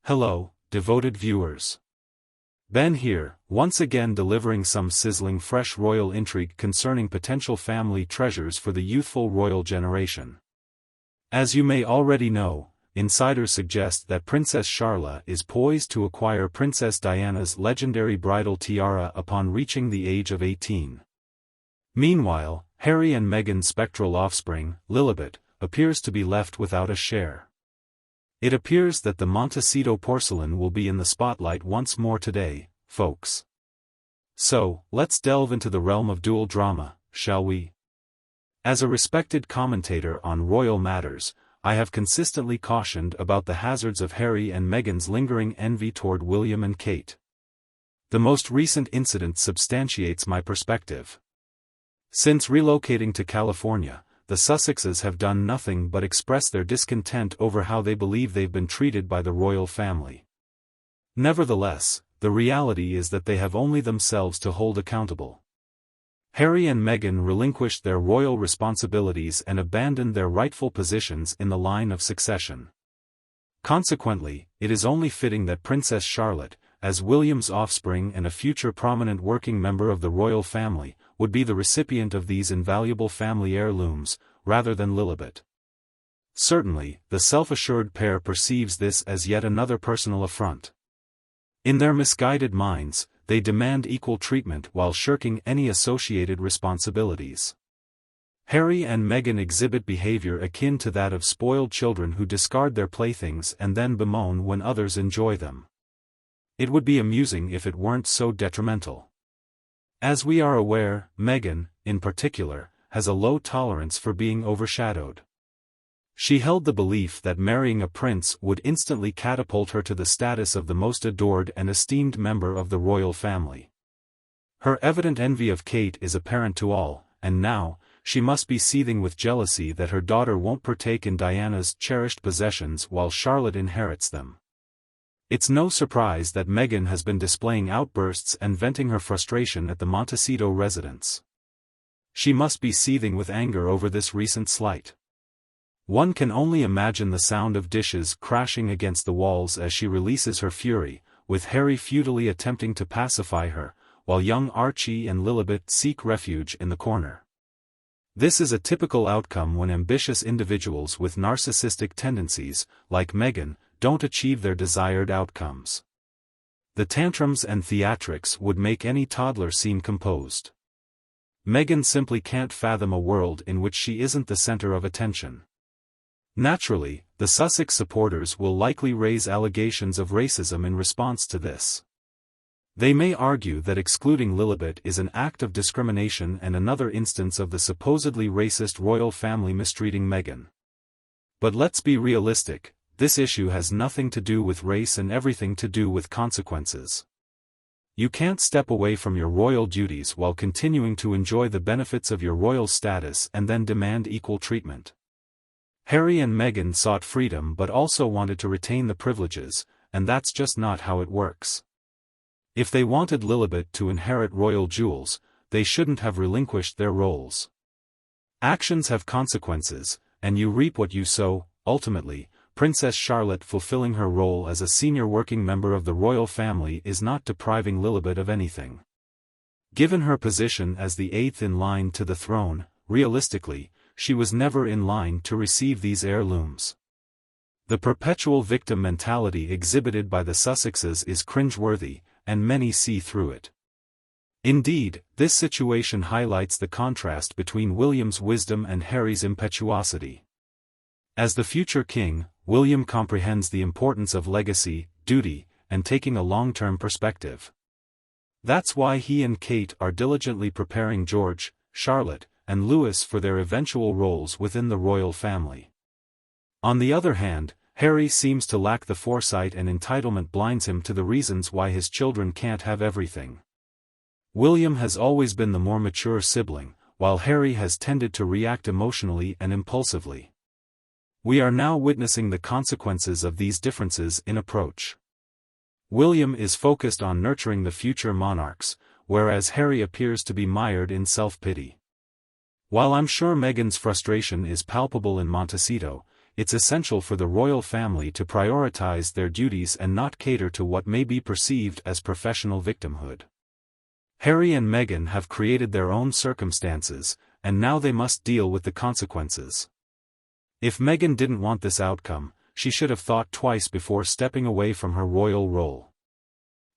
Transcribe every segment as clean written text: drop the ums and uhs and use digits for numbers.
Hello, devoted viewers. Ben here, once again delivering some sizzling fresh royal intrigue concerning potential family treasures for the youthful royal generation. As you may already know, insiders suggest that Princess Charlotte is poised to acquire Princess Diana's legendary bridal tiara upon reaching the age of 18. Meanwhile, Harry and Meghan's spectral offspring, Lilibet, appears to be left without a share. It appears that the Montecito porcelain will be in the spotlight once more today, folks. So, let's delve into the realm of dual drama, shall we? As a respected commentator on royal matters, I have consistently cautioned about the hazards of Harry and Meghan's lingering envy toward William and Kate. The most recent incident substantiates my perspective. Since relocating to California, the Sussexes have done nothing but express their discontent over how they believe they've been treated by the royal family. Nevertheless, the reality is that they have only themselves to hold accountable. Harry and Meghan relinquished their royal responsibilities and abandoned their rightful positions in the line of succession. Consequently, it is only fitting that Princess Charlotte, as William's offspring and a future prominent working member of the royal family, would be the recipient of these invaluable family heirlooms, rather than Lilibet. Certainly, the self-assured pair perceives this as yet another personal affront. In their misguided minds, they demand equal treatment while shirking any associated responsibilities. Harry and Meghan exhibit behavior akin to that of spoiled children who discard their playthings and then bemoan when others enjoy them. It would be amusing if it weren't so detrimental. As we are aware, Meghan, in particular, has a low tolerance for being overshadowed. She held the belief that marrying a prince would instantly catapult her to the status of the most adored and esteemed member of the royal family. Her evident envy of Kate is apparent to all, and now, she must be seething with jealousy that her daughter won't partake in Diana's cherished possessions while Charlotte inherits them. It's no surprise that Meghan has been displaying outbursts and venting her frustration at the Montecito residence. She must be seething with anger over this recent slight. One can only imagine the sound of dishes crashing against the walls as she releases her fury, with Harry futilely attempting to pacify her, while young Archie and Lilibet seek refuge in the corner. This is a typical outcome when ambitious individuals with narcissistic tendencies, like Meghan, don't achieve their desired outcomes. The tantrums and theatrics would make any toddler seem composed. Meghan simply can't fathom a world in which she isn't the center of attention. Naturally, the Sussex supporters will likely raise allegations of racism in response to this. They may argue that excluding Lilibet is an act of discrimination and another instance of the supposedly racist royal family mistreating Meghan. But let's be realistic. This issue has nothing to do with race and everything to do with consequences. You can't step away from your royal duties while continuing to enjoy the benefits of your royal status and then demand equal treatment. Harry and Meghan sought freedom but also wanted to retain the privileges, and that's just not how it works. If they wanted Lilibet to inherit royal jewels, they shouldn't have relinquished their roles. Actions have consequences, and you reap what you sow. Ultimately, Princess Charlotte fulfilling her role as a senior working member of the royal family is not depriving Lilibet of anything. Given her position as the eighth in line to the throne, realistically, she was never in line to receive these heirlooms. The perpetual victim mentality exhibited by the Sussexes is cringeworthy, and many see through it. Indeed, this situation highlights the contrast between William's wisdom and Harry's impetuosity. As the future king, William comprehends the importance of legacy, duty, and taking a long-term perspective. That's why he and Kate are diligently preparing George, Charlotte, and Louis for their eventual roles within the royal family. On the other hand, Harry seems to lack the foresight and entitlement blinds him to the reasons why his children can't have everything. William has always been the more mature sibling, while Harry has tended to react emotionally and impulsively. We are now witnessing the consequences of these differences in approach. William is focused on nurturing the future monarchs, whereas Harry appears to be mired in self-pity. While I'm sure Meghan's frustration is palpable in Montecito, it's essential for the royal family to prioritize their duties and not cater to what may be perceived as professional victimhood. Harry and Meghan have created their own circumstances, and now they must deal with the consequences. If Meghan didn't want this outcome, she should have thought twice before stepping away from her royal role.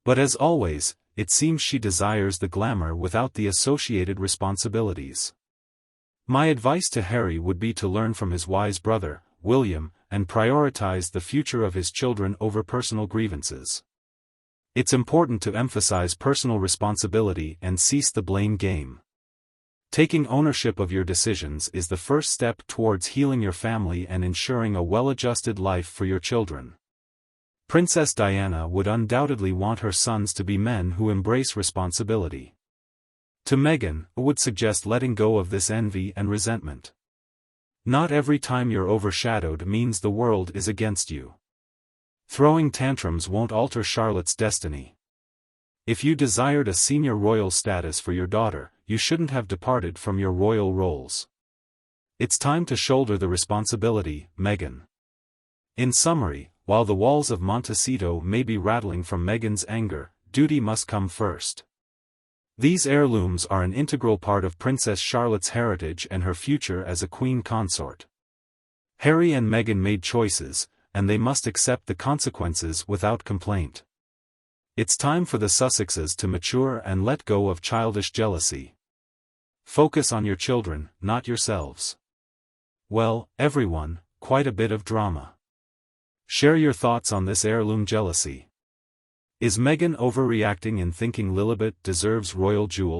But as always, it seems she desires the glamour without the associated responsibilities. My advice to Harry would be to learn from his wise brother, William, and prioritize the future of his children over personal grievances. It's important to emphasize personal responsibility and cease the blame game. Taking ownership of your decisions is the first step towards healing your family and ensuring a well-adjusted life for your children. Princess Diana would undoubtedly want her sons to be men who embrace responsibility. To Meghan, I would suggest letting go of this envy and resentment. Not every time you're overshadowed means the world is against you. Throwing tantrums won't alter Charlotte's destiny. If you desired a senior royal status for your daughter, you shouldn't have departed from your royal roles. It's time to shoulder the responsibility, Meghan. In summary, while the walls of Montecito may be rattling from Meghan's anger, duty must come first. These heirlooms are an integral part of Princess Charlotte's heritage and her future as a queen consort. Harry and Meghan made choices, and they must accept the consequences without complaint. It's time for the Sussexes to mature and let go of childish jealousy. Focus on your children, not yourselves. Well, everyone, quite a bit of drama. Share your thoughts on this heirloom jealousy. Is Meghan overreacting in thinking Lilibet deserves royal jewels?